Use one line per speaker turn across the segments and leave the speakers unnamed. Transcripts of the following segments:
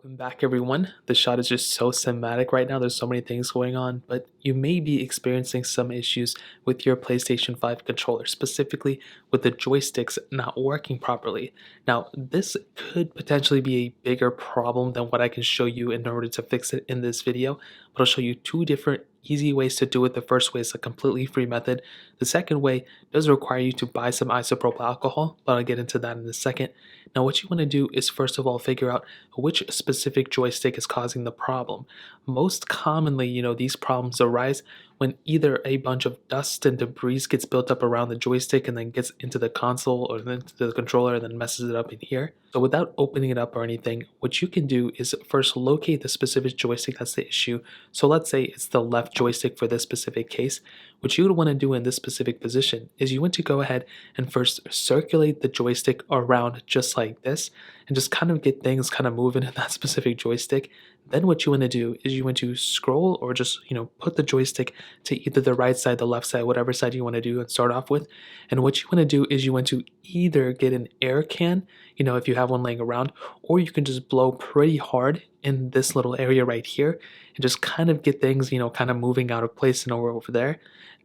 Welcome back, everyone. The shot is just so cinematic right now. There's so many things going on, but you may be experiencing some issues with your PlayStation 5 controller, specifically with the joysticks not working properly. Now, this could potentially be a bigger problem than what I can show you in order to fix it in this video, but I'll show you two different easy ways to do it. The first way is a completely free method. The second way does require you to buy some isopropyl alcohol, but I'll get into that in a second. Now, what you want to do is first of all figure out which specific joystick is causing the problem. Most commonly, these problems arise when either a bunch of dust and debris gets built up around the joystick and then gets into the console or then into the controller and then messes it up in here. So without opening it up or anything, what you can do is first locate the specific joystick that's the issue. So let's say it's the left joystick for this specific case. What you would want to do in this specific position is you want to go ahead and first circulate the joystick around just like this and just kind of get things kind of moving in that specific joystick. Then what you want to do is you want to scroll or just, put the joystick to either the right side, the left side, whatever side you want to do and start off with. And what you want to do is you want to either get an air can, if you have one laying around, or you can just blow pretty hard in this little area right here and just kind of get things, kind of moving out of place and over there.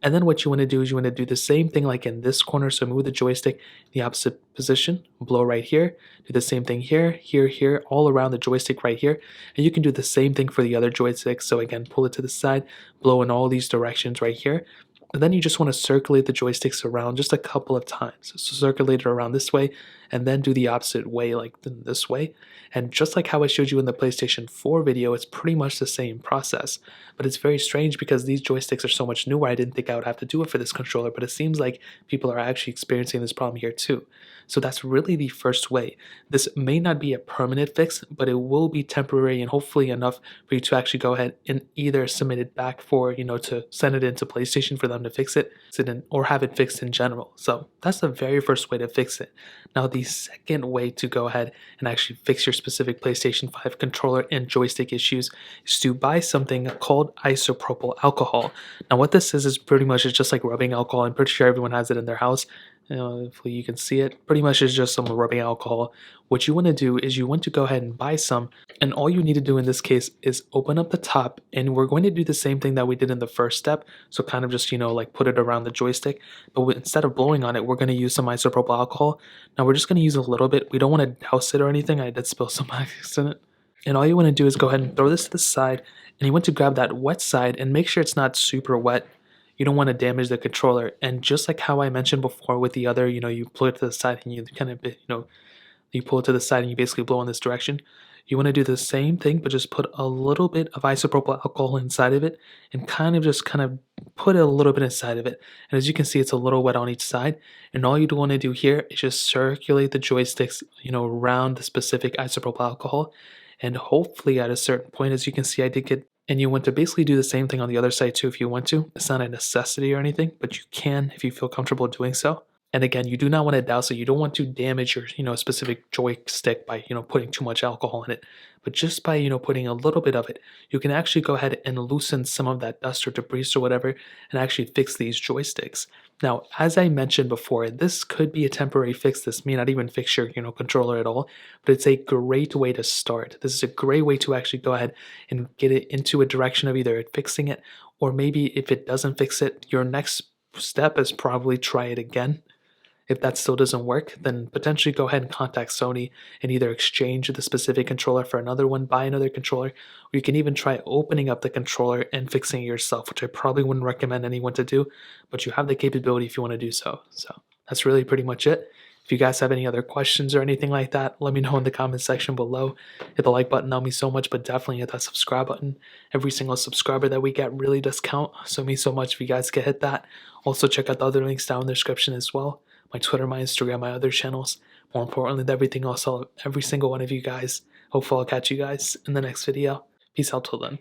And then what you want to do is you want to do the same thing like in this corner. So move the joystick in the opposite position, blow right here, do the same thing here, here, here, all around the joystick right here. And you can do the same thing for the other joystick. So again, pull it to the side, blow in all these directions right here. And then you just want to circulate the joysticks around just a couple of times. So circulate it around this way and then do the opposite way, like this way. And just like how I showed you in the PlayStation 4 video, it's pretty much the same process. But it's very strange because these joysticks are so much newer, I didn't think I would have to do it for this controller, but it seems like people are actually experiencing this problem here too. So that's really the first way. This may not be a permanent fix, but it will be temporary and hopefully enough for you to actually go ahead and either submit it back for, to send it into PlayStation for them to fix it, or have it fixed in general. So that's the very first way to fix it. Now, the second way to go ahead and actually fix your specific PlayStation 5 controller and joystick issues is to buy something called isopropyl alcohol. Now, what this is pretty much it's just like rubbing alcohol. I'm pretty sure everyone has it in their house. Hopefully you can see it. Pretty much is just some rubbing alcohol. What you want to do is you want to go ahead and buy some, and all you need to do in this case is open up the top, and we're going to do the same thing that we did in the first step. So kind of just, like put it around the joystick, but instead of blowing on it, we're going to use some isopropyl alcohol. Now we're just going to use a little bit. We don't want to douse it or anything. I did spill some accident. And all you want to do is go ahead and throw this to the side, and you want to grab that wet side and make sure it's not super wet. You don't want to damage the controller. And just like how I mentioned before with the other, you pull it to the side and you kind of, you pull it to the side and you basically blow in this direction. You want to do the same thing, but just put a little bit of isopropyl alcohol inside of it and kind of put a little bit inside of it. And as you can see, it's a little wet on each side. And all you want to do here is just circulate the joysticks, around the specific isopropyl alcohol. And hopefully at a certain point, as you can see, I did get. And you want to basically do the same thing on the other side too if you want to. It's not a necessity or anything, but you can if you feel comfortable doing so. And again, you do not want to douse it. You don't want to damage your, specific joystick by, putting too much alcohol in it. But just by, putting a little bit of it, you can actually go ahead and loosen some of that dust or debris or whatever and actually fix these joysticks. Now, as I mentioned before, this could be a temporary fix. This may not even fix your, controller at all, but it's a great way to start. This is a great way to actually go ahead and get it into a direction of either fixing it, or maybe if it doesn't fix it, your next step is probably try it again. If that still doesn't work, then potentially go ahead and contact Sony and either exchange the specific controller for another one, buy another controller, or you can even try opening up the controller and fixing it yourself, which I probably wouldn't recommend anyone to do, but you have the capability if you want to do so. So that's really pretty much it. If you guys have any other questions or anything like that, let me know in the comment section below. Hit the like button, that'll mean so much, but definitely hit that subscribe button. Every single subscriber that we get really does count, so it means so much if you guys can hit that. Also check out the other links down in the description as well. My Twitter, my Instagram, my other channels. More importantly than everything else, every single one of you guys. Hopefully I'll catch you guys in the next video. Peace out till then.